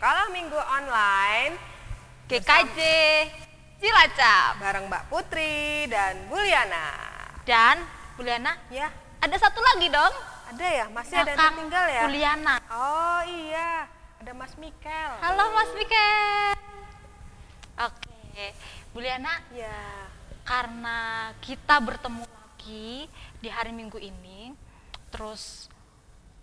Sekolah Minggu Online GKJ Cilacap bareng Mbak Putri dan Buliana. dan Buliana. Ya, Ada satu lagi dong. ada ya? Masih ada yang Belakang tertinggal ya? Buliana. Oh iya, ada Mas Mikel. Halo Mas Mikel. Oke, Buliana, Ya, karena kita bertemu lagi di hari Minggu ini, terus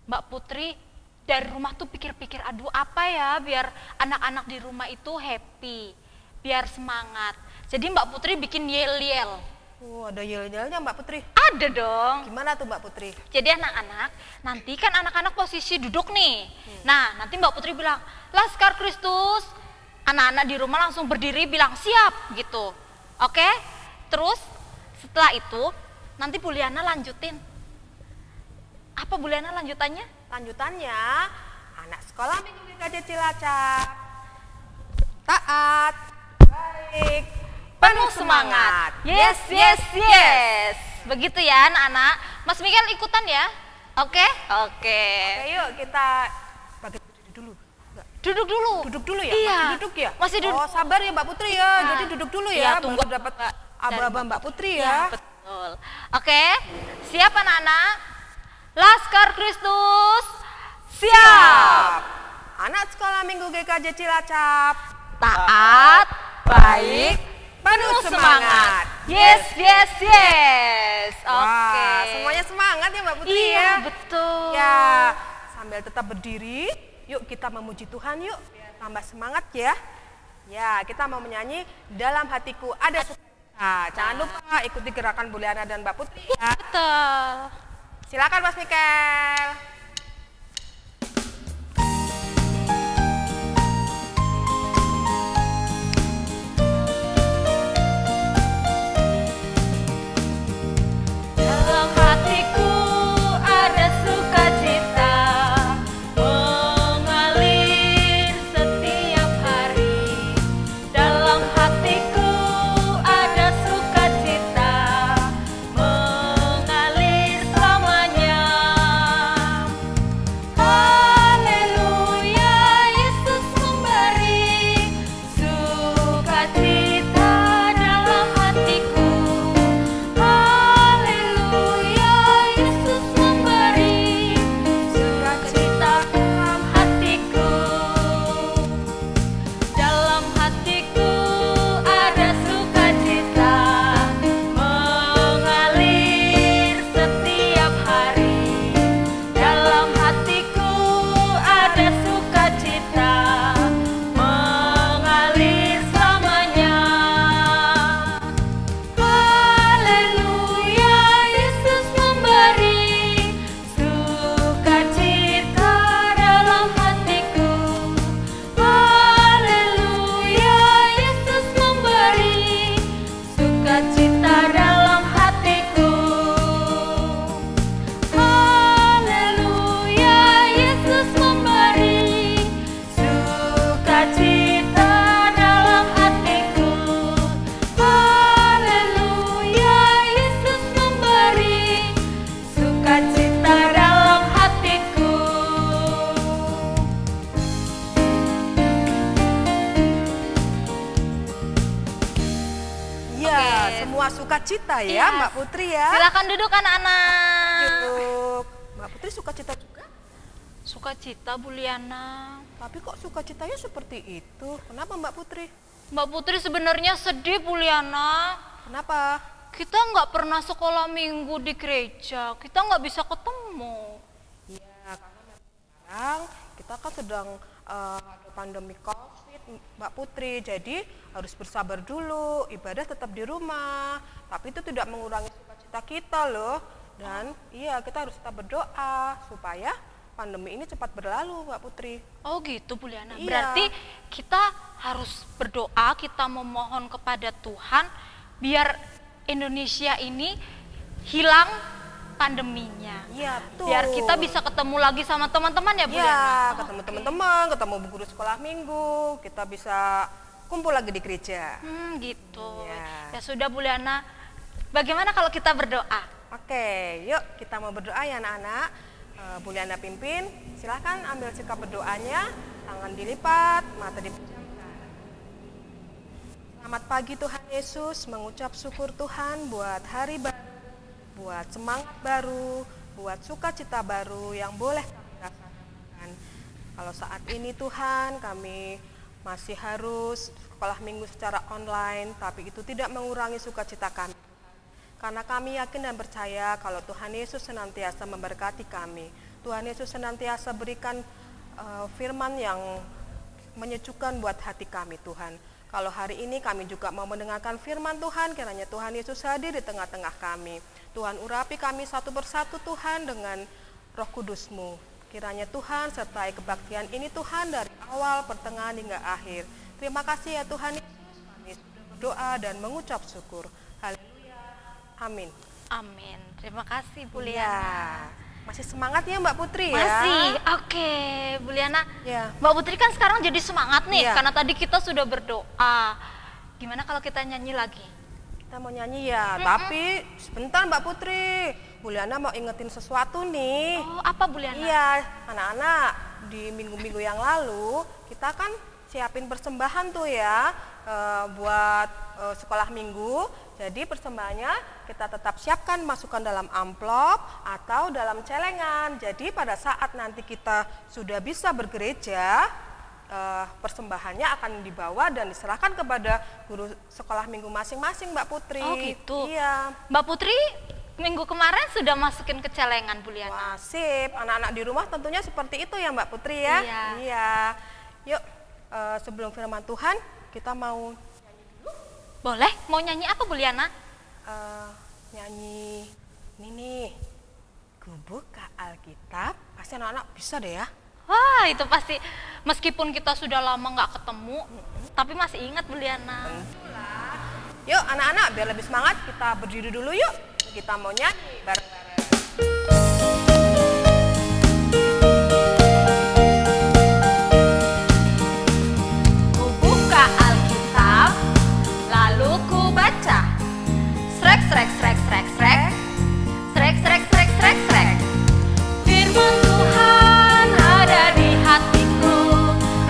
Mbak Putri dari rumah tuh pikir-pikir, aduh apa ya biar anak-anak di rumah itu happy, biar semangat. Jadi Mbak Putri bikin yel-yel. ada yel-yelnya Mbak Putri. Ada dong. Gimana tuh Mbak Putri? Jadi anak-anak, nanti kan anak-anak posisi duduk nih. Nah, nanti Mbak Putri bilang, Laskar Kristus. Anak-anak di rumah langsung berdiri bilang, siap, gitu. Oke? Terus, setelah itu, nanti Buliana lanjutin. Apa Buliana lanjutannya? Lanjutannya, anak sekolah Minggu GKJ Cilacap taat, baik, Penuh semangat. Yes, yes, yes. Begitu ya anak-anak. Mas Mikel ikutan ya? Oke? Oke. Oke, yuk kita bagi berdiri dulu. Enggak. Duduk dulu. Duduk dulu ya? Iya. Masih duduk ya? Masih duduk. Oh, sabar ya Mbak Putri ya. Nah. Jadi duduk dulu Iya, ya. tunggu Baru dapat aba-aba Mbak Putri ya. Betul. Oke. Siap anak-anak? Laskar Kristus. Siap. Anak sekolah Minggu GKJ Cilacap Taat, baik, penuh semangat. Yes, yes, yes. Oke. Wah, semuanya semangat ya Mbak Putri Iya, ya. betul. Ya, sambil tetap berdiri, yuk kita memuji Tuhan yuk, biar tambah semangat ya. Ya, kita mau menyanyi Dalam Hatiku Ada Sukacita. Jangan lupa ikuti gerakan Buliana dan Mbak Putri ya. Betul. Silakan Mas Mikel. Dalam hatiku ada sukacita mengalir setiap hari. Dalam hatiku ada sukacita mengalir selamanya. Haleluya, Yesus memberi sukacita dalam hatiku. Haleluya, Yesus memberi sukacita dalam hatiku. Dalam hatiku ada sukacita mengalir setiap hari. Dalam hatiku ada sukacita mengalir selamanya. Haleluya, Yesus memberi sukacita dalam hatiku. Haleluya, Yesus memberi sukacita dalam hatiku. Haleluya, Yesus memberi sukacita dalam hatiku. Haleluya, Yesus memberi sukacita dalam hatiku. Ya, Oke. semua sukacita ya Iya. Mbak Putri ya. Silakan duduk anak-anak. Duduk. Mbak Putri sukacita juga? Sukacita Buliana. Tapi kok sukacitanya seperti itu? Kenapa Mbak Putri? Mbak Putri sebenarnya sedih Buliana. Kenapa? Kita nggak pernah sekolah minggu di gereja. Kita nggak bisa ketemu. Ya, karena memang sekarang kita kan sedang ada pandemi COVID, Mbak Putri. Jadi harus bersabar dulu, ibadah tetap di rumah. Tapi itu tidak mengurangi sukacita kita loh. Dan iya, kita harus tetap berdoa supaya pandemi ini cepat berlalu, Mbak Putri. Oh gitu Buliana. Iya. Berarti kita harus berdoa, kita memohon kepada Tuhan biar Indonesia ini hilang pandeminya. Iya, betul. Biar kita bisa ketemu lagi sama teman-teman ya Buliana. Iya, ketemu teman-teman, ketemu bu guru sekolah minggu, kita bisa kumpul lagi di gereja. Gitu. Iya. Ya sudah Buliana. Bagaimana kalau kita berdoa? Oke, yuk kita mau berdoa ya anak-anak. Buliana pimpin, silahkan ambil sikap berdoanya. tangan dilipat, mata dipejamkan. Selamat pagi Tuhan Yesus, mengucap syukur Tuhan buat hari baru, buat semangat baru, buat sukacita baru yang boleh kami rasakan. Kalau saat ini Tuhan, kami masih harus sekolah minggu secara online, tapi itu tidak mengurangi sukacita kami. Karena kami yakin dan percaya kalau Tuhan Yesus senantiasa memberkati kami. Tuhan Yesus senantiasa berikan firman yang menyejukkan buat hati kami Tuhan. Kalau hari ini kami juga mau mendengarkan firman Tuhan, kiranya Tuhan Yesus hadir di tengah-tengah kami. Tuhan urapi kami satu persatu Tuhan dengan Roh Kudus-Mu. Kiranya Tuhan sertai kebaktian ini Tuhan dari awal, pertengahan hingga akhir. Terima kasih ya Tuhan Yesus, kami sudah berdoa dan mengucap syukur. Haleluya. Amin. Amin. Terima kasih Bu Ya. Liana. Masih semangat ya Mbak Putri ya? Masih. Oke, Bu Liana. Ya. Mbak Putri kan sekarang jadi semangat nih Iya. karena tadi kita sudah berdoa. Gimana kalau kita nyanyi lagi? Kita mau nyanyi ya, tapi sebentar Mbak Putri. Bu Liana mau ingetin sesuatu nih. Oh, apa Bu Liana? Iya, anak-anak, di minggu-minggu yang lalu kita kan siapin persembahan tuh ya buat sekolah minggu. Jadi persembahannya kita tetap siapkan, masukkan dalam amplop atau dalam celengan. Jadi pada saat nanti kita sudah bisa bergereja, persembahannya akan dibawa dan diserahkan kepada guru sekolah minggu masing-masing Mbak Putri. Oh gitu. Iya. Mbak Putri minggu kemarin sudah masukin ke celengan Bu Liana. Wah, sip. Anak-anak di rumah tentunya seperti itu ya Mbak Putri ya. Iya. Iya. Yuk, sebelum firman Tuhan kita mau Boleh? Mau nyanyi apa Bu Liana? nyanyi ini nih. Ku buka Alkitab. Pasti anak-anak bisa deh ya. Wah, itu pasti meskipun kita sudah lama nggak ketemu, tapi masih ingat Bu Liana. Yuk anak-anak, biar lebih semangat kita berdiri dulu yuk. Kita mau nyanyi bareng-bareng. Ku buka Alkitab, lalu ku baca. Srek, srek, srek, srek, srek. Srek, srek, srek, srek, srek. Firman Tuhan ada di hatiku,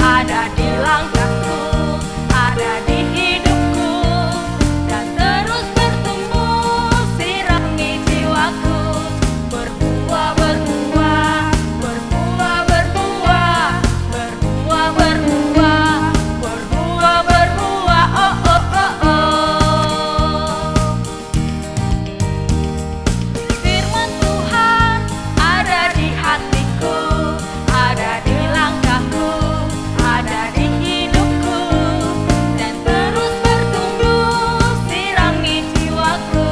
ada di langkahku, ada di hidupku, dan terus bertumbuh, sirami jiwaku, berbuah, berbuah, berbuah, berbuah, berbuah, berbuah, berbuah, berbuah, oh, oh, oh, oh. Firman Tuhan ada di hatiku, ada di langkahku, ada di hidupku, dan terus bertumbuh, sirami jiwaku,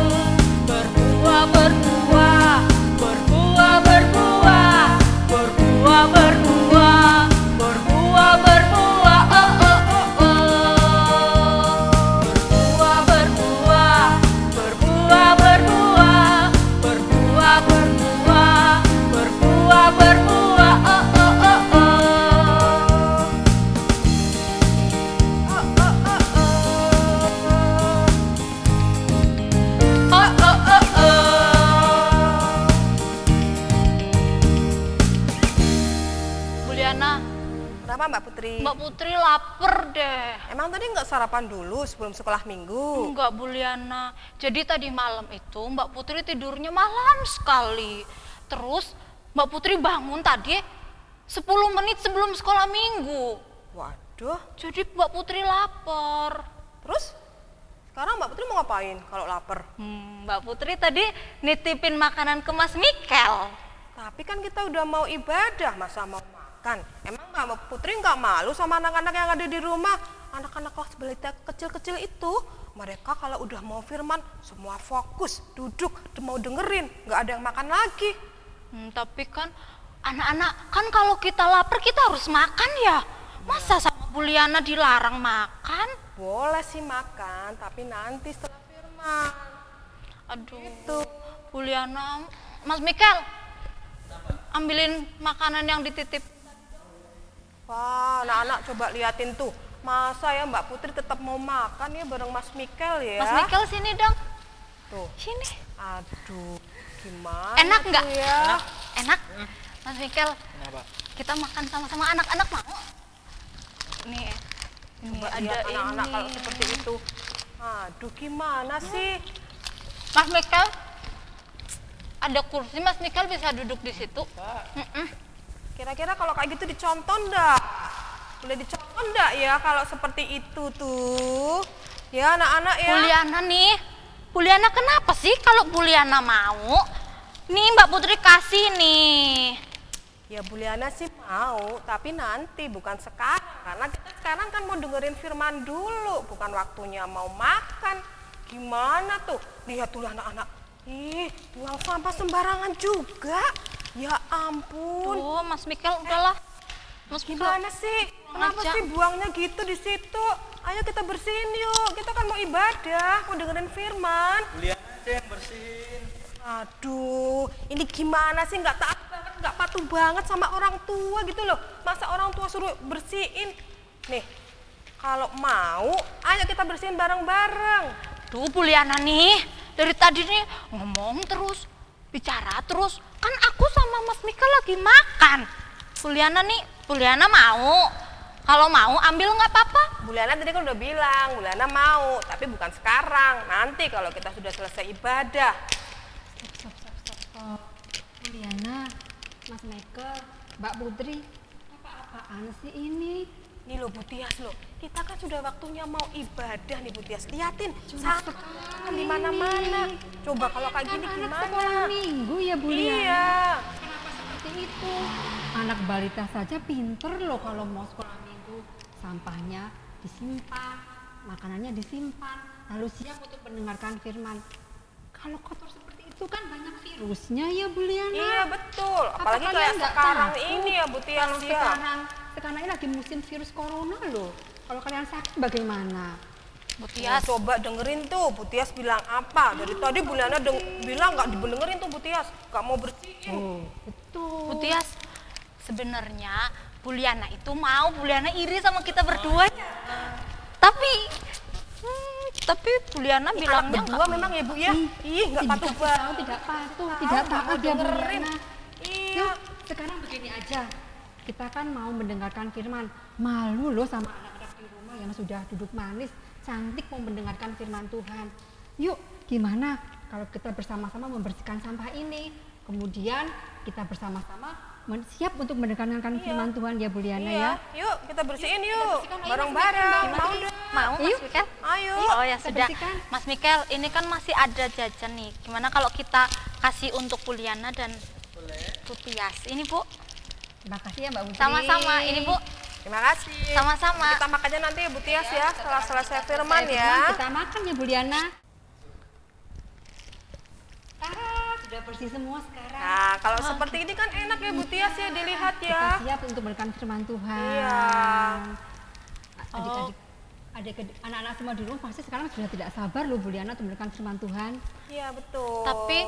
berbuah, berbuah, berbuah, berbuah, berbuah, berbuah, berbuah, berbuah, oh, oh, oh, oh. Berbuah, berbuah, berbuah, berbuah, berbuah, berbuah, berbuah, berbuah, oh, oh, oh, oh. Oh, oh, oh, oh. Bu Liana, Kenapa Mbak Putri? Mbak Putri lapar deh. Emang tadi nggak sarapan dulu sebelum sekolah minggu? Enggak Bu Liana. Jadi tadi malam itu Mbak Putri tidurnya malam sekali. Terus Mbak Putri bangun tadi 10 menit sebelum sekolah minggu. Waduh. Jadi Mbak Putri lapar. Terus sekarang Mbak Putri mau ngapain kalau lapar? Mbak Putri tadi nitipin makanan ke Mas Mikel. Tapi kan kita udah mau ibadah, masa mau makan? Emang Mbak Putri nggak malu sama anak-anak yang ada di rumah? Anak-anak kelas balita kecil-kecil itu, mereka kalau udah mau firman, semua fokus, duduk, mau dengerin, nggak ada yang makan lagi. Tapi kan anak-anak, kan kalau kita lapar kita harus makan ya. Masa sama Bu Liana dilarang makan? Boleh sih makan, tapi nanti setelah firman. Aduh, itu Bu Liana, Mas Mikel, ambilin makanan yang dititip. Wah, anak-anak coba liatin tuh. Masa ya Mbak Putri tetap mau makan ya bareng Mas Mikel ya? Mas Mikel sini dong. Tuh. Sini. Aduh, gimana Enak tuh nggak? ya? Enak? Mas Mikel, Kenapa? kita makan sama-sama, anak-anak mau? nih. Ini Coba ada lihat anak-anak ini. kalau seperti itu. Aduh, gimana sih? Mas Mikel, ada kursi Mas Mikel bisa duduk di situ. Kira-kira kalau kayak gitu dicontoh enggak? Boleh dicontoh enggak ya kalau seperti itu tuh? Ya anak-anak ya. Buliana nih, Buliana kenapa sih kalau Buliana mau? Nih Mbak Putri kasih nih. Ya Buliana sih mau, tapi nanti bukan sekarang. Karena kita sekarang kan mau dengerin firman dulu, bukan waktunya mau makan. Gimana tuh? Lihat tuh anak-anak. Ih, buang sampah sembarangan juga. Ya ampun. Tuh Mas Mikel udahlah. Mas Mikel, Gimana sih? Kenapa aja. sih buangnya gitu di situ? Ayo kita bersihin yuk. Kita kan mau ibadah, mau dengerin firman. Buliana aja yang bersihin. Aduh, ini gimana sih? Nggak taat banget, nggak patuh banget sama orang tua gitu loh. Masa orang tua suruh bersihin? Nih, kalau mau, ayo kita bersihin bareng-bareng. Duh Buliana nih, dari tadi nih ngomong terus, bicara terus. Kan aku sama Mas Mikel lagi makan. Buliana nih, Buliana mau. Kalau mau ambil nggak apa-apa. Buliana tadi kan udah bilang, Buliana mau, tapi bukan sekarang. Nanti kalau kita sudah selesai ibadah. Stop. Juliana, Mas Michael, Mbak Putri, apa-apaan sih ini? Nih loh Bu Tias loh, kita kan sudah waktunya mau ibadah nih Bu Tias. Liatin, Cuma sampah di mana-mana. Coba kalau kayak gini Anak gimana? sekolah minggu ya Bu Liana? Iya. Kenapa seperti itu? Anak balita saja pinter loh kalau mau sekolah minggu. Sampahnya disimpan, makanannya disimpan, lalu siap untuk mendengarkan firman. Kalau kotor seperti itu kan banyak virusnya ya Bu Liana. Iya betul, Apa apalagi kalian kayak nggak sekarang takut? ini ya Bu Tias Kalau ya. sekarang ini lagi musim virus corona loh. Kalau kalian sakit bagaimana? Bu Ya, Tias, coba dengerin tuh Bu Tias bilang apa. Dari tadi Buliana bilang nggak didengerin tuh Bu Tias, nggak mau bersihin. Oh, betul. Bu Tias, sebenarnya Buliana itu mau, Buliana iri sama kita berdua. Tapi Buliana bilangnya Berdua memang ya Bu ya. Ih, nggak patuh banget. Tidak patuh, Tahu, tidak nggak mau taat ya Bu dengerin. Liana. Iya. Yuk, sekarang begini aja. Kita kan mau mendengarkan firman. Malu loh sama anak-anak di rumah yang sudah duduk manis, cantik mau mendengarkan firman Tuhan. Yuk, gimana kalau kita bersama-sama membersihkan sampah ini? Kemudian kita bersama-sama siap untuk mendengarkan firman Tuhan ya Bu Liana Iya, ya. yuk kita bersihin yuk, bersihkan. Ayo, bareng-bareng. Mas Mau Mikel. dong? mau Mas Yuk. Mikel? Ayo. Oh ya kita sudah, bersihkan. Mas Mikel, ini kan masih ada jajan nih. Gimana kalau kita kasih untuk Buliana dan Bu Tias? Ini Bu, Terima kasih ya Mbak Putri. sama-sama. Ini Bu, Terima kasih. sama-sama. Kita makannya nanti ya Bu Tias ya, setelah selesai firman Saya ya. Kita makan ya Bu Liana. Sudah bersih semua sekarang. Nah, kalau seperti ini kan enak ya Bu Tias ya dilihat Kita ya. siap untuk mendengarkan firman Tuhan. Iya. Adik-adik, anak-anak semua di rumah pasti sekarang sudah tidak sabar loh Bu Liana untuk mendengarkan firman Tuhan. Iya betul. Tapi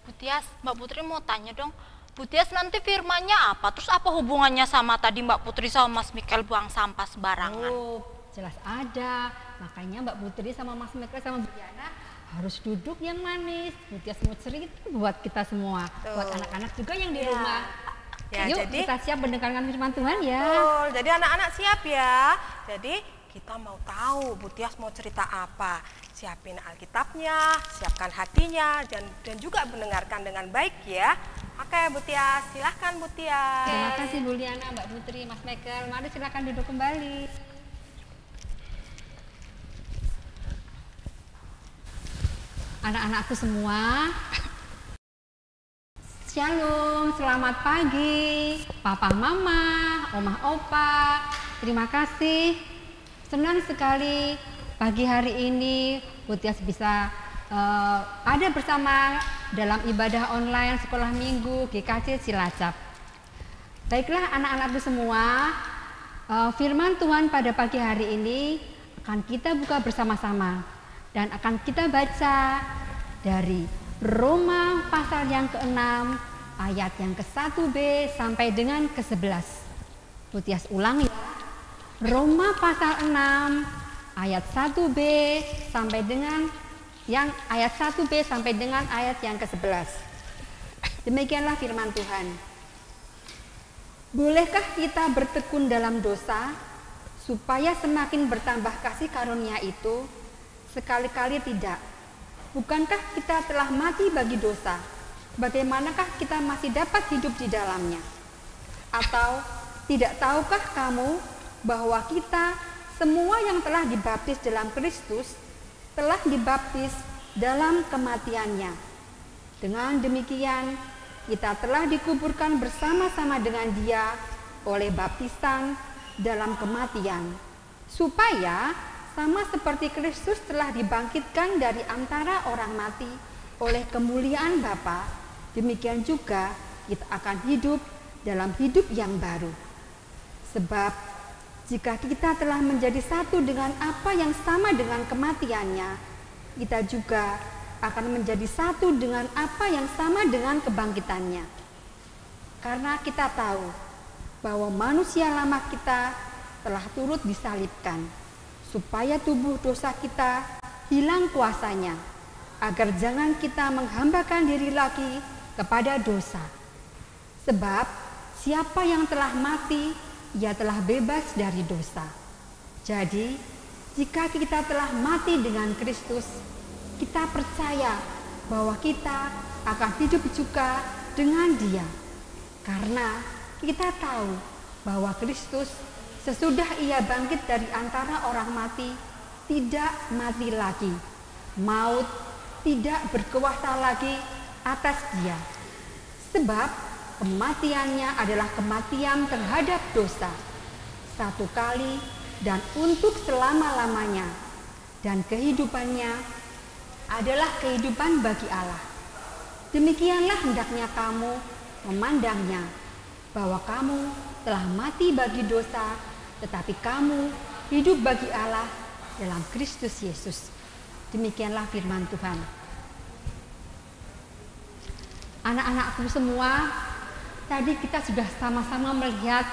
Bu Tias, Mbak Putri mau tanya dong. Bu Tias nanti firmannya apa? Terus apa hubungannya sama tadi Mbak Putri sama Mas Mikel buang sampah sembarangan? Oh, jelas ada. Makanya Mbak Putri sama Mas Michael sama Bu Liana harus duduk yang manis. Bu Tias mau cerita buat kita semua, buat anak-anak juga yang di Iya. rumah. Ya, Yuk jadi kita siap mendengarkan firman Tuhan ya. betul. Jadi anak-anak siap ya. Jadi kita mau tahu Bu Tias mau cerita apa. Siapin Alkitabnya, siapkan hatinya, dan juga mendengarkan dengan baik ya. Oke Bu Tias, silahkan Bu Tias. Terima kasih Bu Liana, Mbak Putri, Mas Michael. Mari silakan duduk kembali. Anak-anakku semua, Shalom, selamat pagi, Papa Mama, Omah Opa. Terima kasih. Senang sekali pagi hari ini Bu Tias bisa ada bersama dalam ibadah online sekolah minggu GKC Cilacap. Baiklah anak-anakku semua, firman Tuhan pada pagi hari ini akan kita buka bersama-sama dan akan kita baca dari Roma pasal yang ke-6 ayat yang ke-1b sampai dengan ke-11. Bu Tias ulang ya. Roma pasal 6 ayat 1b sampai dengan yang ayat 1b sampai dengan ayat yang ke-11. Demikianlah firman Tuhan. Bolehkah kita bertekun dalam dosa supaya semakin bertambah kasih karunia itu? Sekali-kali tidak. Bukankah kita telah mati bagi dosa? Bagaimanakah kita masih dapat hidup di dalamnya? Atau tidak tahukah kamu bahwa kita semua yang telah dibaptis dalam Kristus telah dibaptis dalam kematiannya? Dengan demikian, kita telah dikuburkan bersama-sama dengan Dia oleh baptisan dalam kematian, supaya sama seperti Kristus telah dibangkitkan dari antara orang mati oleh kemuliaan Bapa, demikian juga kita akan hidup dalam hidup yang baru. Sebab jika kita telah menjadi satu dengan apa yang sama dengan kematiannya, kita juga akan menjadi satu dengan apa yang sama dengan kebangkitannya. Karena kita tahu bahwa manusia lama kita telah turut disalibkan, supaya tubuh dosa kita hilang kuasanya, agar jangan kita menghambakan diri lagi kepada dosa. Sebab siapa yang telah mati, ia telah bebas dari dosa. Jadi, jika kita telah mati dengan Kristus, kita percaya bahwa kita akan hidup juga dengan Dia. Karena kita tahu bahwa Kristus sesudah Ia bangkit dari antara orang mati, tidak mati lagi. Maut tidak berkuasa lagi atas Dia. Sebab kematiannya adalah kematian terhadap dosa, satu kali dan untuk selama-lamanya. Dan kehidupannya adalah kehidupan bagi Allah. Demikianlah hendaknya kamu memandangnya, bahwa kamu telah mati bagi dosa, tetapi kamu hidup bagi Allah dalam Kristus Yesus. Demikianlah firman Tuhan. Anak-anakku semua, tadi kita sudah sama-sama melihat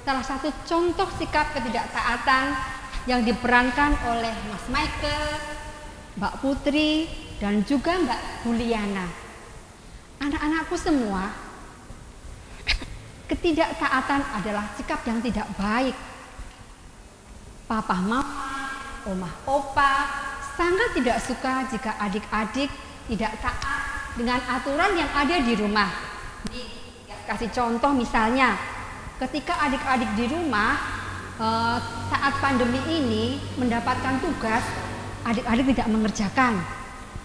salah satu contoh sikap ketidaktaatan yang diperankan oleh Mas Michael, Mbak Putri, dan juga Mbak Juliana. Anak-anakku semua, ketidaktaatan adalah sikap yang tidak baik. Papa, mama, omah, opa sangat tidak suka jika adik-adik tidak taat dengan aturan yang ada di rumah. Kasih contoh misalnya, ketika adik-adik di rumah saat pandemi ini mendapatkan tugas, adik-adik tidak mengerjakan.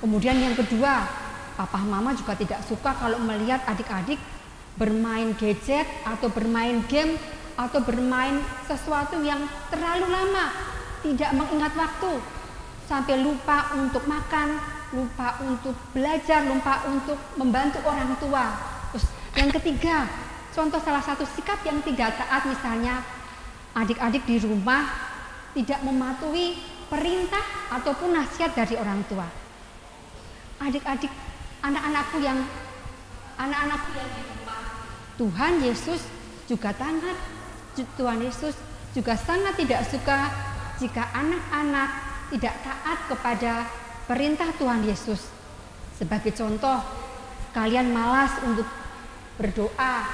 Kemudian yang kedua, papa mama juga tidak suka kalau melihat adik-adik bermain gadget atau bermain game atau bermain sesuatu yang terlalu lama, tidak mengingat waktu, sampai lupa untuk makan, lupa untuk belajar, lupa untuk membantu orang tua. Terus yang ketiga, contoh salah satu sikap yang tidak taat misalnya, adik-adik di rumah tidak mematuhi perintah ataupun nasihat dari orang tua. Adik-adik, anak-anakku yang di rumah, Tuhan Yesus juga sangat tidak suka jika anak-anak tidak taat kepada perintah Tuhan Yesus. Sebagai contoh, kalian malas untuk berdoa,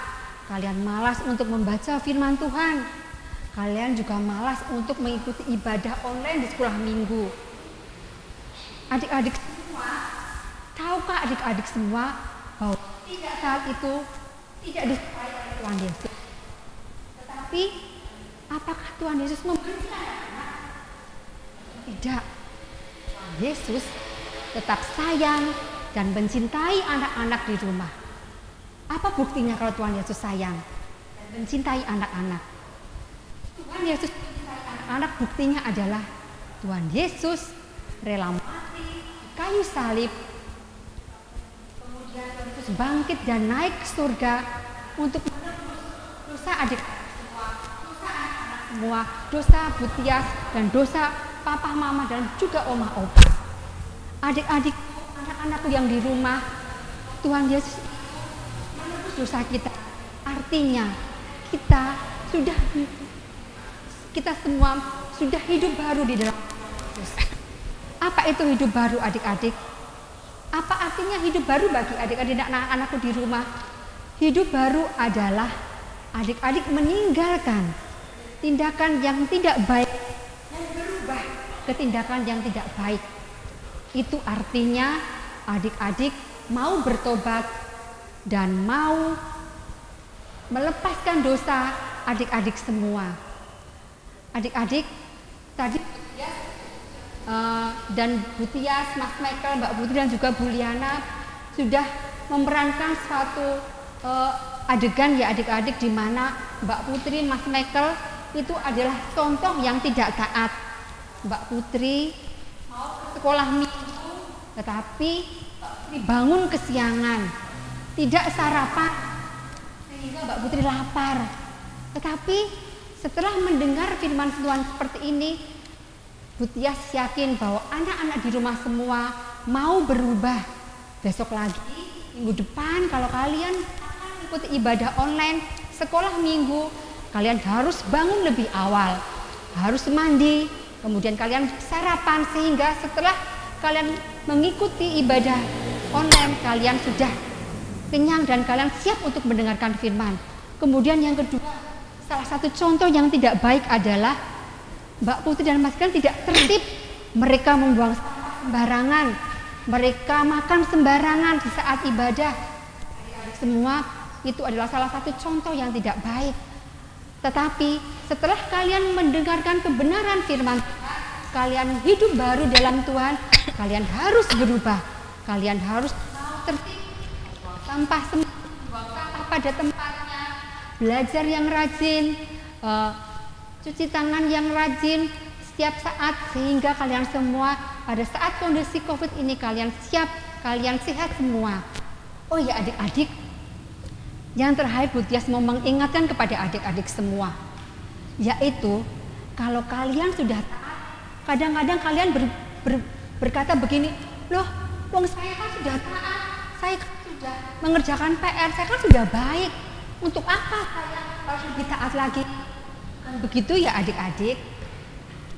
kalian malas untuk membaca firman Tuhan, kalian juga malas untuk mengikuti ibadah online di sekolah minggu. Adik-adik semua, tahukah adik-adik semua bahwa tidak saat itu tidak disukai oleh Tuhan Yesus? Tetapi apakah Tuhan Yesus membenci anak-anak? Tidak. Tuhan Yesus tetap sayang dan mencintai anak-anak di rumah. Apa buktinya kalau Tuhan Yesus sayang dan mencintai anak-anak? Tuhan Yesus mencintai anak-anak, buktinya adalah Tuhan Yesus rela mati di kayu salib, kemudian Yesus bangkit dan naik ke surga untuk menebus dosa adik-adik semua, dosa anak-anak semua, dosa Butias dan dosa papa mama dan juga oma opa. Adik-adik, anak-anakku yang di rumah, Tuhan Yesus menebus dosa kita. Artinya kita semua sudah hidup baru di dalam Yesus. Apa itu hidup baru, adik-adik? Apa artinya hidup baru bagi adik-adik dan anak-anakku di rumah? Hidup baru adalah adik-adik meninggalkan tindakan yang tidak baik dan berubah ke tindakan yang tidak baik. Itu artinya adik-adik mau bertobat dan mau melepaskan dosa adik-adik semua. Adik-adik tadi dan Bu Tias, Mas Michael, Mbak Putri dan juga Bu Liana sudah memerankan suatu adegan ya adik-adik, di mana Mbak Putri, Mas Michael itu adalah contoh yang tidak taat. Mbak Putri mau ke sekolah minggu tetapi bangun kesiangan, tidak sarapan sehingga Mbak Putri lapar. Tetapi setelah mendengar firman Tuhan seperti ini, Bu Tias yakin bahwa anak-anak di rumah semua mau berubah. Besok lagi, minggu depan kalau kalian akan mengikuti ibadah online sekolah minggu, kalian harus bangun lebih awal, harus mandi, kemudian kalian sarapan sehingga setelah kalian mengikuti ibadah online, kalian sudah kenyang dan kalian siap untuk mendengarkan firman. Kemudian yang kedua, salah satu contoh yang tidak baik adalah Mbak Putri dan Mas Michael tidak tertib. Mereka membuang sampah sembarangan, mereka makan sembarangan di saat ibadah. Semua itu adalah salah satu contoh yang tidak baik. Tetapi setelah kalian mendengarkan kebenaran firman Tuhan, kalian hidup baru dalam Tuhan, kalian harus berubah. Kalian harus tertib, sampah pada tempatnya, belajar yang rajin, cuci tangan yang rajin setiap saat, sehingga kalian semua pada saat kondisi COVID ini kalian siap, kalian sehat semua. Oh ya adik-adik, yang terakhir Bu Tias mau mengingatkan kepada adik-adik semua, yaitu kalau kalian sudah taat, kadang-kadang kalian berkata begini, loh saya kan sudah taat, saya kan sudah mengerjakan PR, saya kan sudah baik, untuk apa saya harus lebih taat lagi? Begitu ya adik-adik,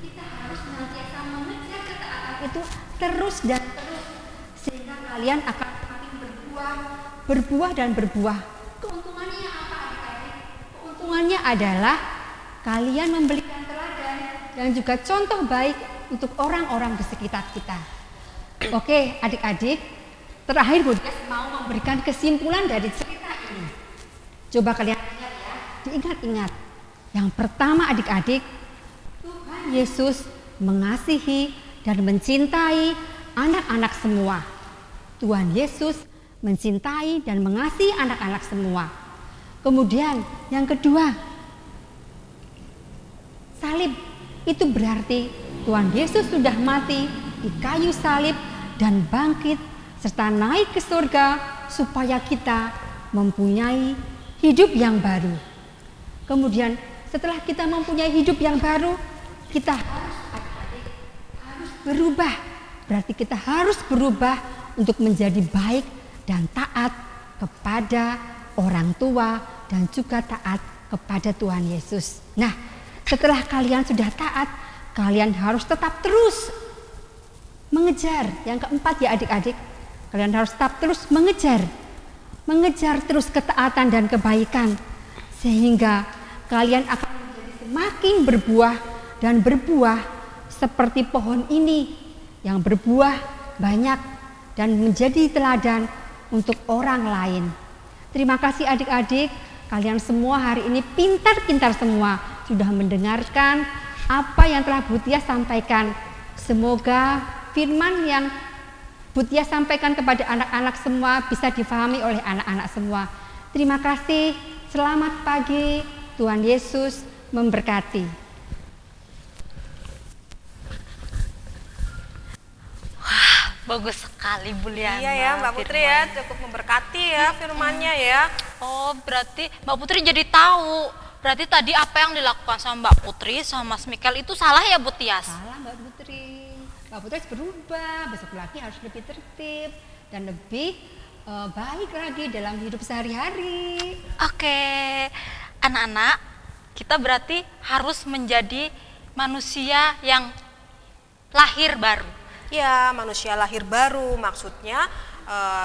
kita harus senantiasa mengejar ketaatan itu terus dan terus, sehingga kalian akan semakin berbuah dan berbuah. Keuntungannya apa adik-adik? Keuntungannya adalah kalian memberikan teladan dan juga contoh baik untuk orang-orang di sekitar kita. Oke adik-adik, terakhir Bu Tias mau memberikan kesimpulan dari cerita ini. Coba kalian lihat ya, diingat-ingat. Yang pertama adik-adik, Tuhan Yesus mengasihi dan mencintai anak-anak semua. Tuhan Yesus mencintai dan mengasihi anak-anak semua. Kemudian yang kedua, salib itu berarti Tuhan Yesus sudah mati di kayu salib dan bangkit serta naik ke surga supaya kita mempunyai hidup yang baru. Kemudian setelah kita mempunyai hidup yang baru, kita harus berubah. Berarti kita harus berubah untuk menjadi baik dan taat kepada orang tua dan juga taat kepada Tuhan Yesus. Nah, setelah kalian sudah taat, kalian harus tetap terus mengejar. Yang keempat ya adik-adik, kalian harus tetap terus mengejar terus ketaatan dan kebaikan, sehingga kalian akan menjadi semakin berbuah dan berbuah seperti pohon ini yang berbuah banyak dan menjadi teladan untuk orang lain. Terima kasih adik-adik, kalian semua hari ini pintar-pintar semua sudah mendengarkan apa yang telah Bu Tias sampaikan. Semoga firman yang Bu Tias sampaikan kepada anak-anak semua bisa difahami oleh anak-anak semua. Terima kasih, selamat pagi. Tuhan Yesus memberkati. Wah, bagus sekali Bu Liana. Iya ya Mbak Putri ya, cukup memberkati ya firmannya ya. Oh, berarti Mbak Putri jadi tahu. Berarti tadi apa yang dilakukan sama Mbak Putri sama Mas Michael itu salah ya Bu Tias? Salah Mbak Putri. Mbak Putri harus berubah, besok lagi harus lebih tertib dan lebih baik lagi dalam hidup sehari-hari. Oke. Anak-anak, kita berarti harus menjadi manusia yang lahir baru. Ya, manusia lahir baru maksudnya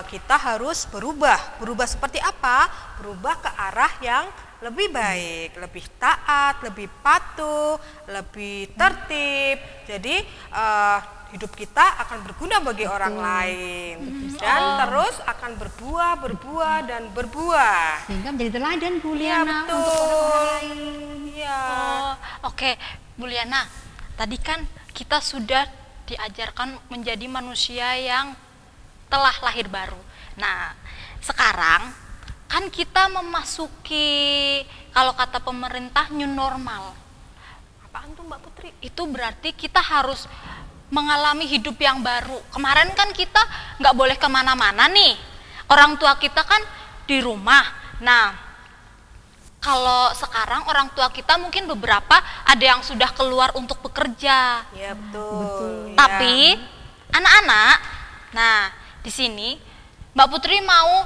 kita harus berubah. Berubah seperti apa? Berubah ke arah yang lebih baik, lebih taat, lebih patuh, lebih tertib. Jadi hidup kita akan berguna bagi orang lain dan terus akan berbuah dan berbuah. Sehingga menjadi teladan Bu Iya, Liana betul. untuk orang lain. Iya. Oh, oke, Bu Liana. Tadi kan kita sudah diajarkan menjadi manusia yang telah lahir baru. Nah, sekarang kan kita memasuki, kalau kata pemerintah, new normal. Apaan tuh Mbak Putri? Itu berarti kita harus mengalami hidup yang baru. Kemarin kan kita nggak boleh kemana-mana nih. Orang tua kita kan di rumah. Nah, kalau sekarang orang tua kita mungkin beberapa ada yang sudah keluar untuk bekerja. Iya betul. Iya. Tapi anak-anak, nah di sini Mbak Putri mau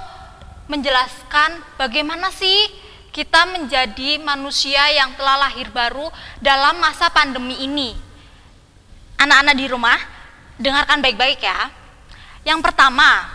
menjelaskan bagaimana sih kita menjadi manusia yang telah lahir baru dalam masa pandemi ini. Anak-anak di rumah, dengarkan baik-baik ya. Yang pertama,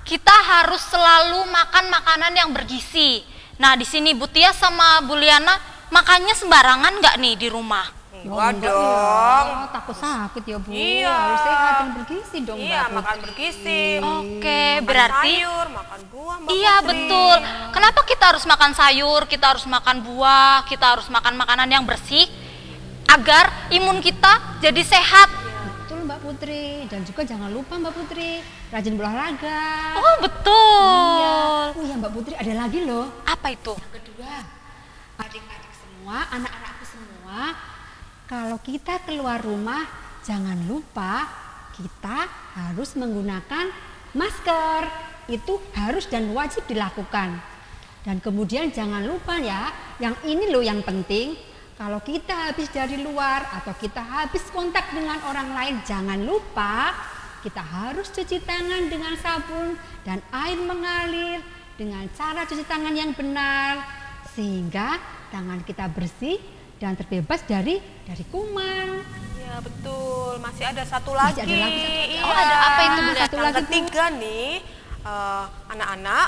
kita harus selalu makan makanan yang bergizi. Nah, di sini Bu Tia sama Bu Liana makannya sembarangan nggak nih di rumah? Enggak dong. Ya, takut sakit ya Bu. Iya. Harus sehat dan bergizi dong Iya, Mbak makan Putri. bergizi. Oke, Makan berarti sayur, makan buah, Mbak iya Putri. betul. Kenapa kita harus makan sayur, kita harus makan buah, kita harus makan makanan yang bersih agar imun kita jadi sehat. Betul Mbak Putri. Dan juga jangan lupa Mbak Putri, rajin berolahraga. Oh, betul. Iya. Oh ya Mbak Putri, ada lagi loh. Apa itu? Yang kedua, adik-adik semua, anak-anakku semua, kalau kita keluar rumah, jangan lupa kita harus menggunakan masker. Itu harus dan wajib dilakukan. Dan kemudian jangan lupa ya, yang ini loh yang penting. Kalau kita habis dari luar atau kita habis kontak dengan orang lain, jangan lupa kita harus cuci tangan dengan sabun dan air mengalir dengan cara cuci tangan yang benar sehingga tangan kita bersih dan terbebas dari kuman. Iya betul. Masih ada satu lagi. Masih ada lagi satu lagi. Iya. Oh, ada apa itu, Bu? Satu Yang lagi, Bu. ketiga nih, anak-anak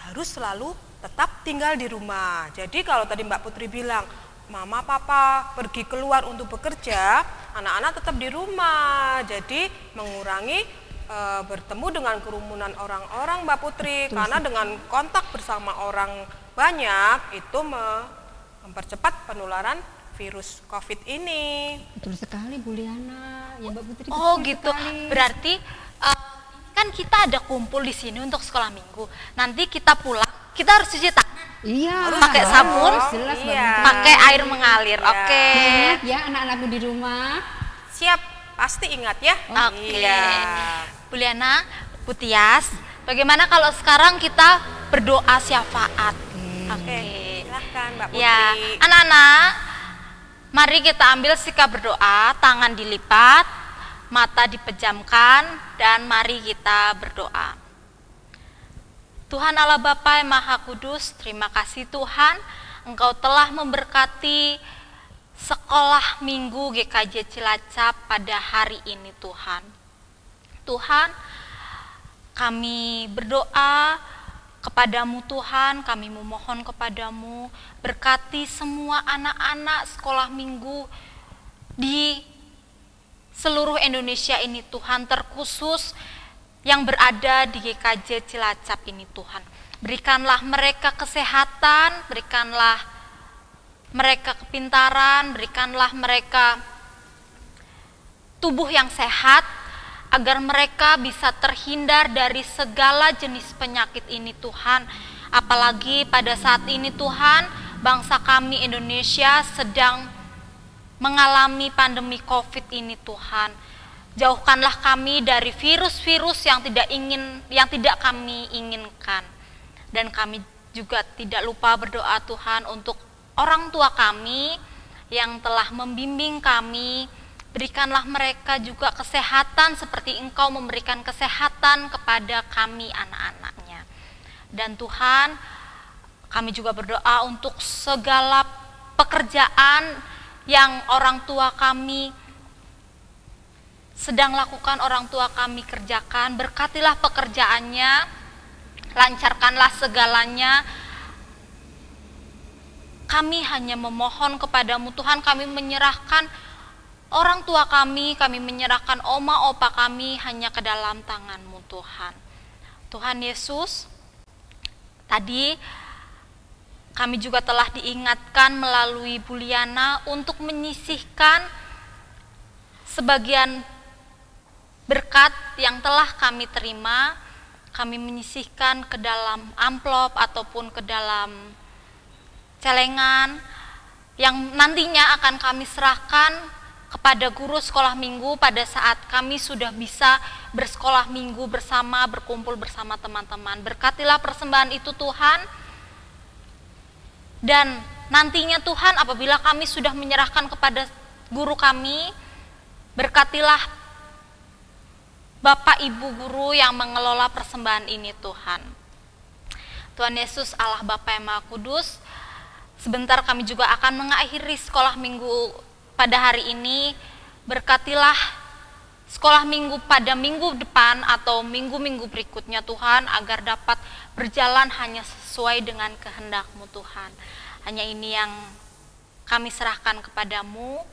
harus selalu tetap tinggal di rumah. Jadi kalau tadi Mbak Putri bilang, Mama, Papa pergi keluar untuk bekerja, anak-anak tetap di rumah. Jadi mengurangi bertemu dengan kerumunan orang-orang, Mbak Putri. Karena dengan kontak bersama orang banyak itu mempercepat penularan virus COVID ini. Betul sekali Bu Liana. Ya Mbak Putri. Oh betul gitu. sekali. Berarti kan kita ada kumpul di sini untuk sekolah minggu. Nanti kita pulang, kita harus cuci tangan, Iya. pakai sabun, Jelas Mbak Iya. Putri. pakai air mengalir. Iya. Oke. Ingat ya anak-anakku di rumah. Siap, pasti ingat ya. Oke. Iya. Bu Liana, Bu Tias, bagaimana kalau sekarang kita berdoa syafaat? Oke, silahkan Mbak Putri. Ya, anak-anak, mari kita ambil sikap berdoa, tangan dilipat, mata dipejamkan, dan mari kita berdoa. Tuhan Allah Bapa yang Maha Kudus, terima kasih Tuhan, Engkau telah memberkati sekolah minggu GKJ Cilacap pada hari ini Tuhan. Tuhan, kami berdoa kepadamu Tuhan, kami memohon kepadamu, berkati semua anak-anak sekolah minggu di seluruh Indonesia ini Tuhan, terkhusus yang berada di GKJ Cilacap ini Tuhan. Berikanlah mereka kesehatan, berikanlah mereka kepintaran, berikanlah mereka tubuh yang sehat, agar mereka bisa terhindar dari segala jenis penyakit ini Tuhan. Apalagi pada saat ini Tuhan, bangsa kami Indonesia sedang mengalami pandemi COVID ini Tuhan. Jauhkanlah kami dari virus-virus yang tidak kami inginkan. Dan kami juga tidak lupa berdoa Tuhan untuk orang tua kami yang telah membimbing kami. Berikanlah mereka juga kesehatan seperti Engkau memberikan kesehatan kepada kami anak-anaknya. Dan Tuhan, kami juga berdoa untuk segala pekerjaan yang orang tua kami sedang lakukan, orang tua kami kerjakan. Berkatilah pekerjaannya, lancarkanlah segalanya, Kami hanya memohon kepadamu Tuhan, kami menyerahkan orang tua kami menyerahkan oma opa kami hanya ke dalam tangan-Mu Tuhan. Tuhan Yesus, tadi kami juga telah diingatkan melalui Bu Liana untuk menyisihkan sebagian berkat yang telah kami terima, kami menyisihkan ke dalam amplop ataupun ke dalam celengan yang nantinya akan kami serahkan kepada guru sekolah minggu pada saat kami sudah bisa bersekolah minggu bersama, berkumpul bersama teman-teman. Berkatilah persembahan itu Tuhan, dan nantinya Tuhan apabila kami sudah menyerahkan kepada guru kami, berkatilah Bapak Ibu guru yang mengelola persembahan ini Tuhan. Tuhan Yesus Allah Bapa yang Maha Kudus, sebentar kami juga akan mengakhiri sekolah minggu pada hari ini. Berkatilah sekolah minggu pada minggu depan atau minggu-minggu berikutnya Tuhan, agar dapat berjalan hanya sesuai dengan kehendak-Mu Tuhan. Hanya ini yang kami serahkan kepadamu.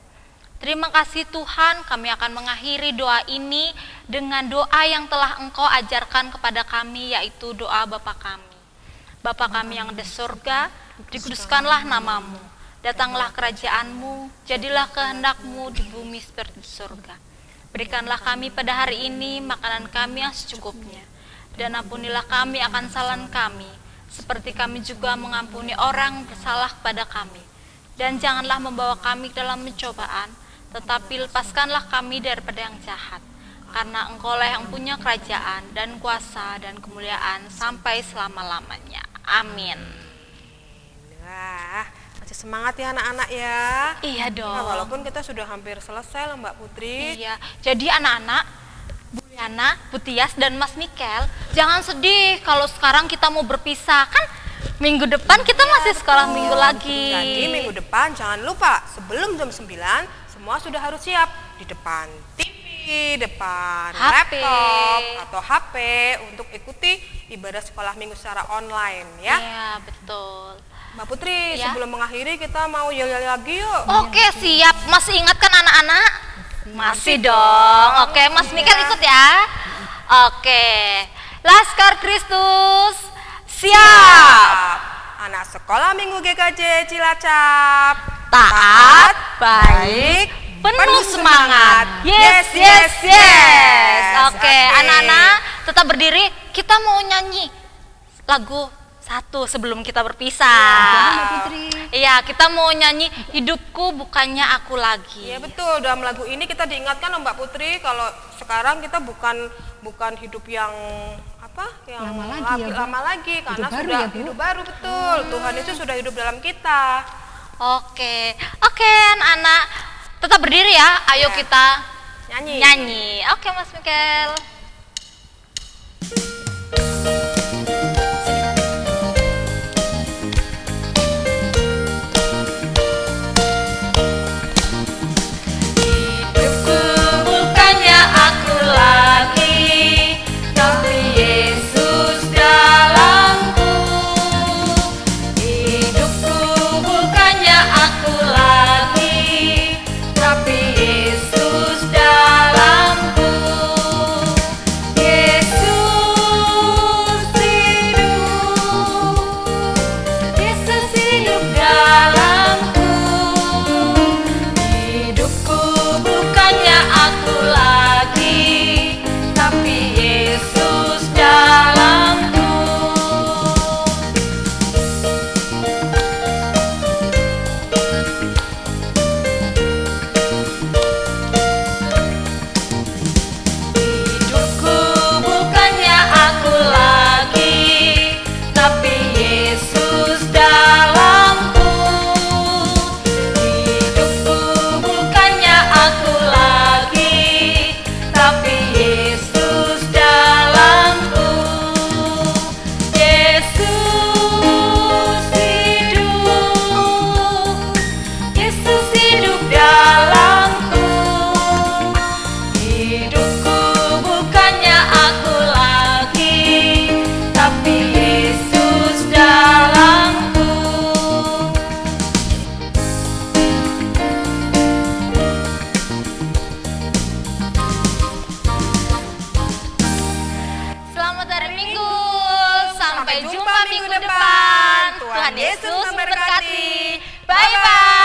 Terima kasih Tuhan, kami akan mengakhiri doa ini dengan doa yang telah Engkau ajarkan kepada kami, yaitu doa Bapa kami. Bapa kami yang ada di surga, dikuduskanlah nama-Mu. Datanglah kerajaan-Mu, jadilah kehendak-Mu di bumi seperti di surga. Berikanlah kami pada hari ini makanan kami yang secukupnya, dan ampunilah kami akan kesalahan kami, seperti kami juga mengampuni orang bersalah kepada kami. Dan janganlah membawa kami dalam pencobaan, tetapi lepaskanlah kami daripada yang jahat. Karena Engkau-lah yang punya kerajaan dan kuasa dan kemuliaan sampai selama-lamanya. Amin. Wah, masih semangat ya anak-anak ya. Iya dong. Nah, walaupun kita sudah hampir selesai loh Mbak Putri. Iya, jadi anak-anak, Bu Liana, Bu Tias, dan Mas Mikel, jangan sedih kalau sekarang kita mau berpisah. Kan minggu depan kita masih sekolah minggu lagi. Jadi minggu depan jangan lupa sebelum jam 9 semua sudah harus siap di depan TV, depan HP. laptop atau HP untuk ikuti ibadah sekolah minggu secara online ya. Iya, betul. Mbak Putri, Ya. sebelum mengakhiri kita mau yel-yel lagi yuk. Oke, siap. Masih ingat kan anak-anak? Masih dong. Oke, Mas Mikel ikut ya. Oke. Laskar Kristus, siap. Anak sekolah minggu GKJ Cilacap. Taat, baik, penuh semangat. Yes, yes, yes. Oke, anak-anak tetap berdiri. Kita mau nyanyi lagu satu sebelum kita berpisah. Mbak Putri. Iya, kita mau nyanyi Hidupku Bukannya Aku Lagi. Iya betul, dalam lagu ini kita diingatkan Mbak Putri kalau sekarang kita bukan hidup yang apa? Yang Lama lagi ya, Bu. lama lagi karena Hidup baru sudah ya, Bu. hidup baru betul. Tuhan Yesus sudah hidup dalam kita. Oke, anak-anak tetap berdiri ya. Ayo Ya. kita Nyanyi. nyanyi. Oke, Mas Mikel. Hidupku bukannya aku lagi, tapi Yesus dalamku. Hidupku bukannya aku lagi, tapi Yesus dalamku. jumpa minggu depan. Tuhan Yesus memberkati. Bye-bye.